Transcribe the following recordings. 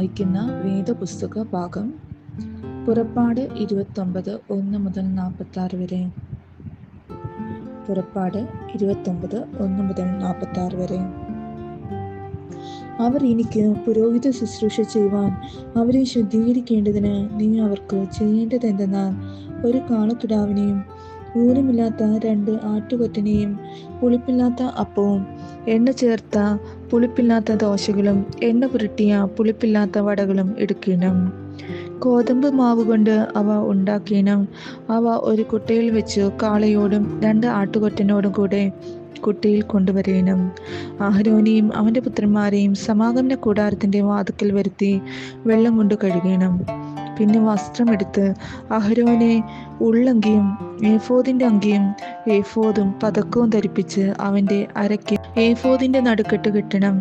വായിക്കുന്ന വേദപുസ്തക ഭാഗം പുറപ്പാട് 29 1 മുതൽ 46 വരെ. പുറപ്പാട് 29 1 മുതൽ 46 വരെ. അവർ എനിക്ക് പുരോഹിത ശുശ്രൂഷ ചെയ്യുവാൻ അവരെ ശുദ്ധീകരിക്കേണ്ടതിന് നീ അവർക്ക് ചെയ്യേണ്ടതെന്തെന്നാൽ, ഒരു കാളക്കിടാവിനെയും ഊനമില്ലാത്ത 2 ആട്ടുകൊറ്റനെയും പുളിപ്പില്ലാത്ത അപ്പവും എണ്ണ ചേർത്ത പുളിപ്പില്ലാത്ത ദോശകളും എണ്ണ പുരട്ടിയ പുളിപ്പില്ലാത്ത വടകളും എടുക്കണം. ഗോതമ്പ് മാവ് കൊണ്ട് അവ ഉണ്ടാക്കണം. അവ ഒരു കുട്ടയിൽ വെച്ച് കാളയോടും 2 ആട്ടുകൊറ്റനോടും കൂടെ കുട്ടയിൽ കൊണ്ടുവരണം. അഹരോനെയും അവൻ്റെ പുത്രന്മാരെയും സമാഗമന കൂടാരത്തിൻ്റെ വാതിൽക്കൽ വരുത്തി വെള്ളം കൊണ്ട് കഴുകണം. പിന്നെ വസ്ത്രമെടുത്ത് അഹരോനെ ഉള്ളങ്കിയും ഏഫോദിൻ്റെ അങ്കിയും ഏഫോദും പതക്കവും ധരിപ്പിച്ച് അവൻ്റെ അരയ്ക്ക് ഏഫോദിൻ്റെ നടുക്കെട്ട് കെട്ടണം.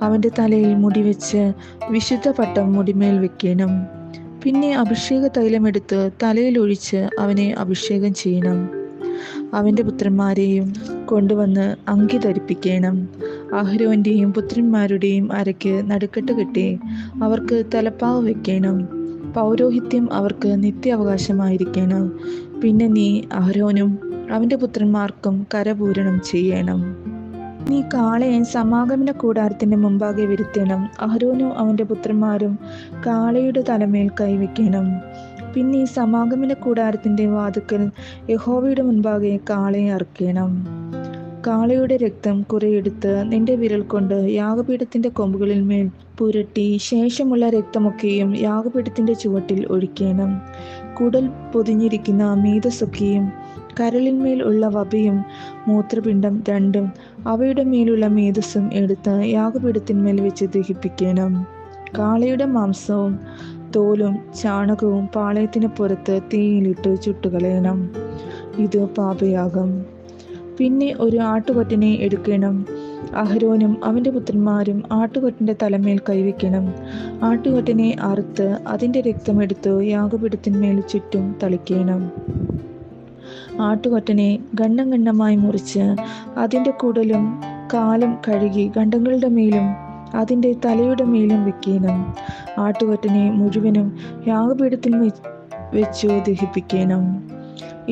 അവൻ്റെ തലയിൽ മുടി വെച്ച് വിശുദ്ധ പട്ടം മുടിമേൽ വെക്കണം. പിന്നെ അഭിഷേക തൈലമെടുത്ത് തലയിൽ ഒഴിച്ച് അവനെ അഭിഷേകം ചെയ്യണം. അവൻ്റെ പുത്രന്മാരെയും കൊണ്ടുവന്ന് അങ്കി ധരിപ്പിക്കണം. അഹരോൻ്റെയും പുത്രന്മാരുടെയും അരയ്ക്ക് നടുക്കെട്ട് കെട്ടി അവർക്ക് തലപ്പാവ് വെക്കണം. പൗരോഹിത്യം അവർക്ക് നിത്യാവകാശമായിരിക്കണം. പിന്നെ നീ അഹരോനും അവൻ്റെ പുത്രന്മാർക്കും കരപൂരണം ചെയ്യണം. നീ കാളയെ സമാഗമന കൂടാരത്തിൻ്റെ മുമ്പാകെ വരുത്തണം. അഹരോനും അവൻ്റെ പുത്രന്മാരും കാളയുടെ തലമേൽ കൈവയ്ക്കണം. പിന്നെ ഈ സമാഗമന കൂടാരത്തിൻ്റെ വാതിൽക്കൽ യഹോവയുടെ മുൻപാകെ കാളയെ അറുക്കണം. കാളയുടെ രക്തം കുറെ എടുത്ത് നിന്റെ വിരൽ കൊണ്ട് യാഗപീഠത്തിൻ്റെ കൊമ്പുകളിൽ മേൽ പുരട്ടി ശേഷമുള്ള രക്തമൊക്കെയും യാഗപീഠത്തിൻ്റെ ചുവട്ടിൽ ഒഴിക്കണം. കുടൽ പൊതിഞ്ഞിരിക്കുന്ന മേദസ്സൊക്കെയും കരളിന്മേൽ ഉള്ള വപയും മൂത്രപിണ്ഡം 2ഉം അവയുടെ മേലുള്ള മേദസ്സും എടുത്ത് യാഗപീഠത്തിന്മേൽ വെച്ച് ദഹിപ്പിക്കണം. കാളയുടെ മാംസവും തോലും ചാണകവും പാളയത്തിന് പുറത്ത് തീയിലിട്ട് ചുട്ടുകളയണം. ഇത് പാപയാഗം. പിന്നെ ഒരു ആട്ടുകൊറ്റനെ എടുക്കണം. അഹരോനും അവൻ്റെ പുത്രന്മാരും ആട്ടുകൊറ്റൻ്റെ തലമേൽ കൈവയ്ക്കണം. ആട്ടുകൊറ്റനെ അറുത്ത് അതിൻ്റെ രക്തമെടുത്ത് യാഗപീഠത്തിന്മേൽ ചുറ്റും തളിക്കണം. ആട്ടുകൊറ്റനെ ഖണ്ഡം ഖണ്ഡമായി മുറിച്ച് അതിൻ്റെ കുടലും കാലും കഴുകി ഖണ്ഡങ്ങളുടെ മേലും അതിൻ്റെ തലയുടെ മേലും വെക്കണം. ആട്ടുകൊറ്റനെ മുഴുവനും യാഗപീഠത്തിൽ വെച്ചു ദഹിപ്പിക്കണം.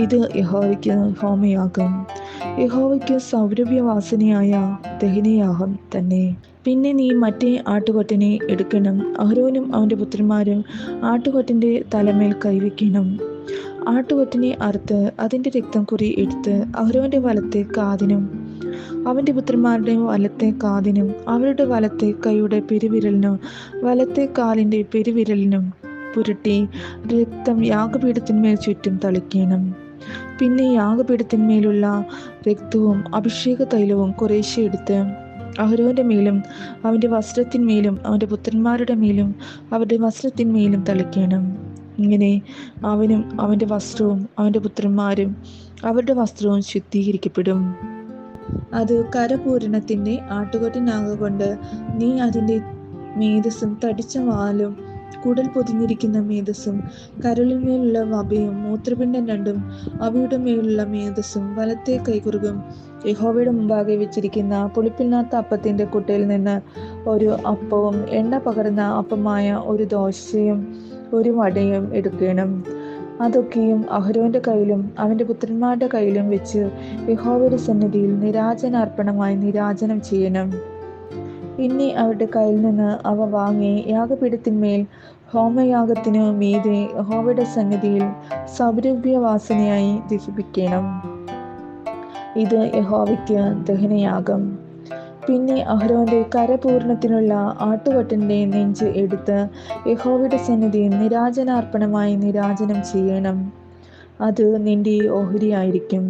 ഇത് യഹോവയ്ക്ക് ഹോമയാഗം, യഹോവയ്ക്ക് സൗരഭ്യവാസനയായ ദഹനയാഗം തന്നെ. പിന്നെ നീ മറ്റേ ആട്ടുകൊറ്റനെ എടുക്കണം. അഹരോനും അവൻ്റെ പുത്രന്മാരും ആട്ടുകൊറ്റൻ്റെ തലമേൽ കൈവയ്ക്കണം. ആട്ടുകൊറ്റനെ അറുത്ത് അതിൻ്റെ രക്തം കുറി എടുത്ത് അഹരോൻ്റെ വലത്തെ കാതിനും അവൻ്റെ പുത്രന്മാരുടെ വലത്തെ കാതിനും അവരുടെ വലത്തെ കൈയുടെ പെരുവിരലിനും വലത്തെ കാലിൻ്റെ പെരുവിരലിനും പുരട്ടി രക്തം യാഗപീഠത്തിന്മേൽ ചുറ്റും തളിക്കണം. പിന്നെ യാഗപീഠത്തിന്മേലുള്ള രക്തവും അഭിഷേക തൈലവും കുറേശ്ശെ എടുത്ത് അഹരോൻ്റെ മേലും അവൻ്റെ വസ്ത്രത്തിന്മേലും അവൻ്റെ പുത്രന്മാരുടെ മേലും അവരുടെ വസ്ത്രത്തിന്മേലും തളിക്കണം. ഇങ്ങനെ അവനും അവൻ്റെ വസ്ത്രവും അവൻ്റെ പുത്രന്മാരും അവരുടെ വസ്ത്രവും ശുദ്ധീകരിക്കപ്പെടും. അത് കരപൂരണത്തിൻ്റെ ആട്ടുകൊറ്റനാകൊണ്ട് നീ അതിൻ്റെ മേദസ്സും തടിച്ച വാലും കുടൽ പൊതിഞ്ഞിരിക്കുന്ന മേദസ്സും കരളിന്മേലുള്ള വപയും മൂത്രപിണ്ഡം 2ഉം അവയുടെ മേലുള്ള മേദസ്സും വലത്തെ കൈകുറുകും യഹോവയുടെ മുമ്പാകെ വെച്ചിരിക്കുന്ന പുളിപ്പില്ലാത്ത അപ്പത്തിൻ്റെ കുട്ടയിൽ നിന്ന് ഒരു അപ്പവും എണ്ണ പകർന്ന അപ്പമായ ഒരു ദോശയും ഒരു വടയും എടുക്കണം. അതൊക്കെയും അഹരോൻ്റെ കയ്യിലും അവൻ്റെ പുത്രന്മാരുടെ കയ്യിലും വെച്ച് യഹോവയുടെ സന്നിധിയിൽ നിരാജനാർപ്പണമായി നിരാജനം ചെയ്യണം. പിന്നെ അവരുടെ കയ്യിൽ നിന്ന് അവ വാങ്ങി യാഗപീഠത്തിന്മേൽ ഹോമയാഗത്തിനു മീതെ യഹോവയുടെ സന്നിധിയിൽ സൗരഭ്യവാസനയായി ദഹിപ്പിക്കണം. ഇത് യഹോവയ്ക്ക് ദഹനയാഗം. പിന്നെ അഹരോൻ്റെ കരപൂരണത്തിനുള്ള ആട്ടുകൊറ്റൻ്റെ നെഞ്ച് എടുത്ത് യഹോവയുടെ സന്നിധിയിൽ നിരാജനാർപ്പണമായി നിരാജനം ചെയ്യണം. അത് നിന്റെ ഓഹരിയായിരിക്കും.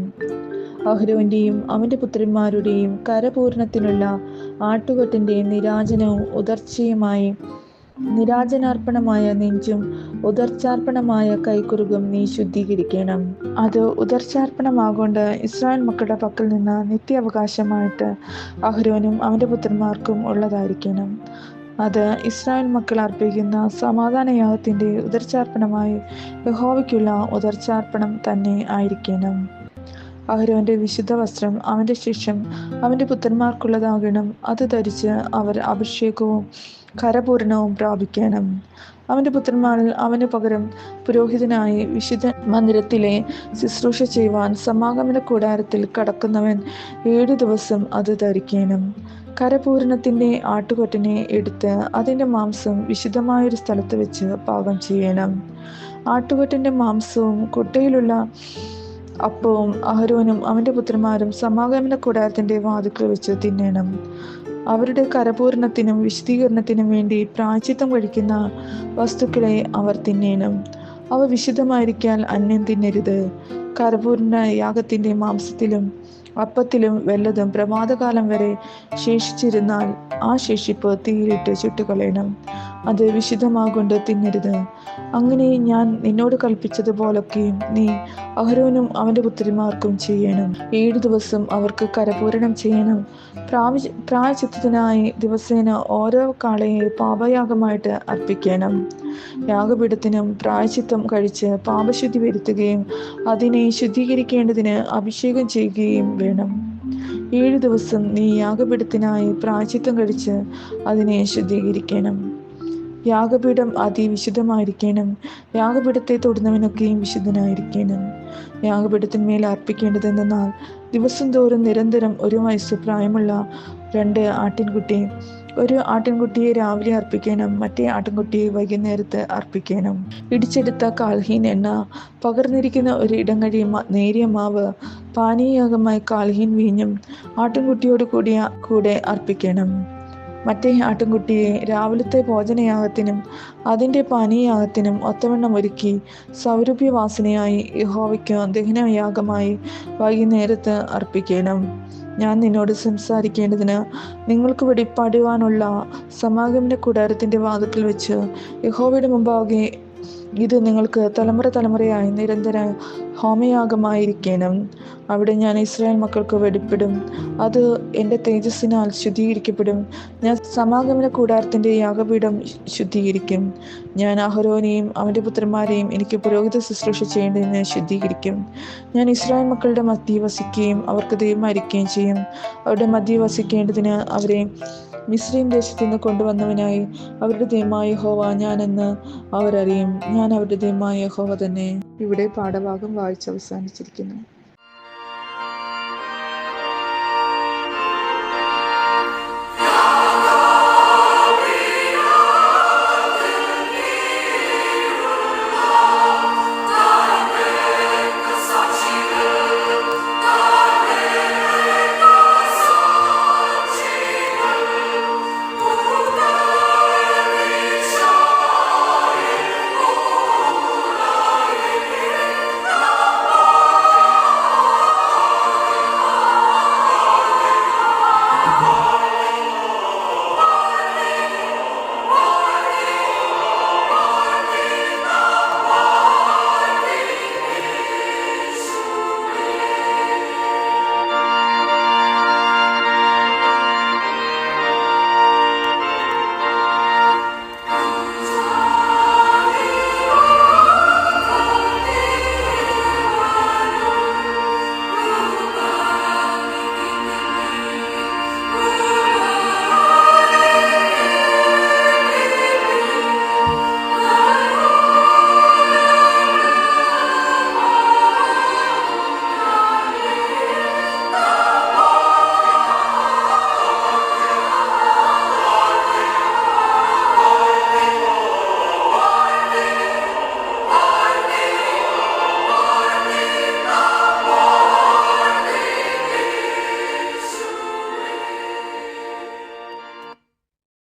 അഹരോൻ്റെയും അവൻ്റെ പുത്രന്മാരുടെയും കരപൂരണത്തിനുള്ള ആട്ടുകൊറ്റൻ്റെ നിരാജനവും ഉദർച്ചയുമായി നിരാജനാർപ്പണമായ നെഞ്ചും ഉദർച്ചാർപ്പണമായ കൈക്കുറുകും നീ ശുദ്ധീകരിക്കണം. അത് ഉദർച്ചാർപ്പണമാകൊണ്ട് ഇസ്രായേൽ മക്കളുടെ പക്കൽ നിന്ന് നിത്യാവകാശമായിട്ട് അഹരോനും അവൻ്റെ പുത്രന്മാർക്കും ഉള്ളതായിരിക്കണം. അത് ഇസ്രായേൽ മക്കൾ അർപ്പിക്കുന്ന സമാധാനയാഗത്തിൻ്റെ ഉദർച്ചാർപ്പണമായി യഹോവയ്ക്കുള്ള ഉദർച്ചാർപ്പണം തന്നെ ആയിരിക്കണം. അഹരോന്റെ വിശുദ്ധ വസ്ത്രം അവന്റെ ശേഷം അവന്റെ പുത്രന്മാർക്കുള്ളതാകണം. അത് ധരിച്ച് അവർ അഭിഷേകവും കരപൂരണവും പ്രാപിക്കണം. അവന്റെ പുത്രന്മാരിൽ അവന് പകരം പുരോഹിതനായി വിശുദ്ധ മന്ദിരത്തിലെ ശുശ്രൂഷ ചെയ്യുവാൻ സമാഗമന കൂടാരത്തിൽ കടക്കുന്നവൻ 7 ദിവസം അത് ധരിക്കണം. കരപൂരണത്തിന്റെ ആട്ടുകൊറ്റനെ എടുത്ത് അതിന്റെ മാംസം വിശുദ്ധമായൊരു സ്ഥലത്ത് വെച്ച് പാകം ചെയ്യണം. ആട്ടുകൊറ്റന്റെ മാംസവും കുട്ടയിലുള്ള അപ്പവും അഹരോനും അവന്റെ പുത്രന്മാരും സമാഗമന കൂടാരത്തിന്റെ വാതിൽക്കൽ വെച്ച് തിന്നണം. അവരുടെ കരപൂരണത്തിനും വിശുദ്ധീകരണത്തിനും വേണ്ടി പ്രായശ്ചിത്തം കഴിക്കുന്ന വസ്തുക്കളെ അവർ തിന്നേണം. അവ വിശുദ്ധമായിരിക്കാൻ അന്യം തിന്നരുത്. കരപൂരണ യാഗത്തിന്റെ മാംസത്തിലും അപ്പത്തിലും വല്ലതും പ്രഭാതകാലം വരെ ശേഷിച്ചിരുന്നാൽ ആ ശേഷിപ്പ് തീയിലിട്ട് ചുട്ടുകളയണം. അത് വിശുദ്ധമാകൊണ്ട് തിന്നരുത്. അങ്ങനെ ഞാൻ നിന്നോട് കൽപ്പിച്ചതുപോലൊക്കെയും നീ അഹരോനും അവന്റെ പുത്രിമാർക്കും ചെയ്യണം. 7 ദിവസം അവർക്ക് കരപൂരണം ചെയ്യണം. പ്രായശ്ചിത്തത്തിനായി ദിവസേന ഓരോ കാളയെ പാപയാഗമായിട്ട് അർപ്പിക്കണം. യാഗപീഠത്തിനും പ്രായശ്ചിത്തം കഴിച്ച് പാപശുദ്ധി വരുത്തുകയും അതിനെ ശുദ്ധീകരിക്കേണ്ടതിന് അഭിഷേകം ചെയ്യുകയും വേണം. 7 ദിവസം നീ യാഗപീഠത്തിനായി പ്രായശ്ചിത്തം കഴിച്ച് അതിനെ ശുദ്ധീകരിക്കണം. യാഗപീഠം അതിവിശുദ്ധമായിരിക്കണം. യാഗപീഠത്തെ തൊടുന്നവനൊക്കെയും വിശുദ്ധനായിരിക്കണം. യാഗപീഠത്തിന്മേൽ അർപ്പിക്കേണ്ടതെന്നാൽ ദിവസം തോറും നിരന്തരം 1 വയസ്സ് പ്രായമുള്ള 2 ആട്ടിൻകുട്ടി. ഒരു ആട്ടിൻകുട്ടിയെ രാവിലെ അർപ്പിക്കണം, മറ്റേ ആട്ടിൻകുട്ടിയെ വൈകുന്നേരത്ത് അർപ്പിക്കണം. ഇടിച്ചെടുത്ത കാൽഹീൻ എണ്ണ, പകർന്നിരിക്കുന്ന ഒരു ഇടങ്ങഴി നേരിയ മാവ്, പാനീയയാഗമായി കാൽഹീൻ വീഞ്ഞും ആട്ടിൻകുട്ടിയോട് കൂടെ അർപ്പിക്കണം. മറ്റേ ആട്ടിൻകുട്ടിയെ രാവിലത്തെ ഭോജനയാഗത്തിനും അതിൻ്റെ പാനീയയാഗത്തിനും ഒത്തവണ്ണം ഒരുക്കി സൗരഭ്യവാസനയായി യഹോവയ്ക്ക് ദഹനയാഗമായി വൈകുന്നേരത്ത് അർപ്പിക്കണം. ഞാൻ നിന്നോട് സംസാരിക്കേണ്ടതിന് നിങ്ങൾക്ക് വെളിപ്പെടുവാനുള്ള സമാഗമന കൂടാരത്തിൻ്റെ വാതിൽക്കൽ വെച്ച് യഹോവയുടെ മുമ്പാകെ ഇത് നിങ്ങൾക്ക് തലമുറ തലമുറയായി നിരന്തര ഹോമയാഗമായിരിക്കണം. അവിടെ ഞാൻ ഇസ്രായേൽ മക്കൾക്ക് വെളിപ്പെടും. അത് എൻ്റെ തേജസ്സിനാൽ ശുദ്ധീകരിക്കപ്പെടും. ഞാൻ സമാഗമന കൂടാരത്തിൻ്റെ യാഗപീഠം ശുദ്ധീകരിക്കും. ഞാൻ അഹരോനെയും അവൻ്റെ പുത്രന്മാരെയും എനിക്ക് പുരോഹിത ശുശ്രൂഷ ചെയ്യേണ്ടതിന് ശുദ്ധീകരിക്കും. ഞാൻ ഇസ്രായേൽ മക്കളുടെ മധ്യേ വസിക്കുകയും അവർക്ക് ദൈവമായിരിക്കുകയും ചെയ്യും. അവരുടെ മധ്യേ വസിക്കേണ്ടതിന് അവരെ മിസ്രയീം ദേശത്തു നിന്ന് കൊണ്ടുവന്നവനായി അവരുടെ ദൈവമായ യഹോവ ഞാനെന്ന് അവരറിയും. ഞാൻ അവരുടെ ദൈവമായ യഹോവ തന്നെ. ഇവിടെ പാഠഭാഗം വായിച്ച് അവസാനിച്ചിരിക്കുന്നു.